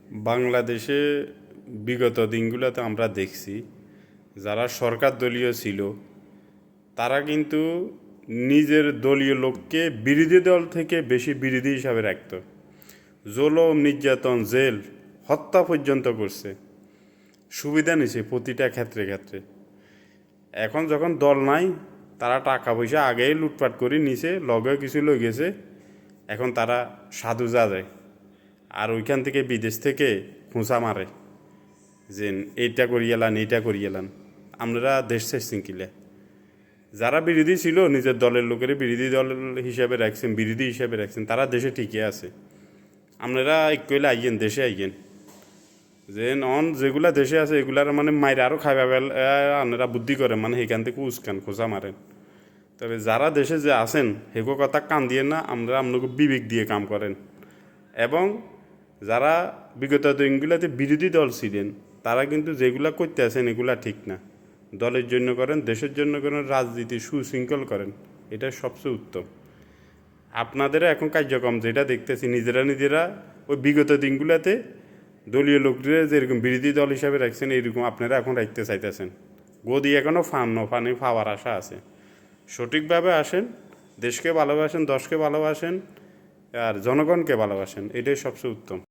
বাংলাদেশে বিগত দিনগুলোতে আমরা দেখছি যারা সরকার দলীয় ছিল তারা কিন্তু নিজের দলীয় লোককে বিরোধী দল থেকে বেশি বিরোধী হিসাবে রাখত। জুলুম, নির্যাতন, জেল, হত্যা পর্যন্ত করছে, সুবিধা নিছে প্রতিটা ক্ষেত্রে ক্ষেত্রে। এখন যখন দল নাই, তারা টাকা পয়সা আগেই লুটপাট করে নিছে, লগে কিছু লই গেছে। এখন তারা সাধু যায় আর ওইখান থেকে বিদেশ থেকে খোঁচা মারে যে এইটা করিয়েলান, এইটা করিয়েলান। আমরা দেশ ছেড়ছেন কিলে। যারা বিরোধী ছিল নিজের দলের লোকের বিরোধী দল হিসাবে রাখছেন, বিরোধী হিসাবে রাখছেন, তারা দেশে ঠিকই আছে। আপনারা কইলে আইয়েন, দেশে আইয়েন। যে যেগুলা দেশে আছে এগুলার মানে মায়ের আরও খাইবা আপনারা বুদ্ধি করেন, মানে সেখান থেকে উস্কান খোঁচা মারেন। তবে যারা দেশে যে আছেন সেগো কথা কান দিয়ে না, আমরা আপনাকে বিবেক দিয়ে কাম করেন। এবং যারা বিগত দিনগুলোতে বিরোধী দল ছিলেন তারা কিন্তু যেগুলা করতে আছেন এগুলা ঠিক না। দলের জন্য করেন, দেশের জন্য করেন, রাজনীতি সুশৃঙ্খল করেন, এটা সবচেয়ে উত্তম। আপনাদের এখন কার্যক্রম যেটা দেখতেছি, নিজেরা ওই বিগত দিনগুলোতে দলীয় লোকদের যেরকম বিরোধী দল হিসাবে রাখছেন এইরকম আপনারা এখন রাখতে চাইতেছেন। গদি এখনও ফানি পাওয়ার আশা আছে। সঠিকভাবে আসেন, দেশকে ভালোবাসেন, দশকে ভালোবাসেন আর জনগণকে ভালোবাসেন, এটাই সবচেয়ে উত্তম।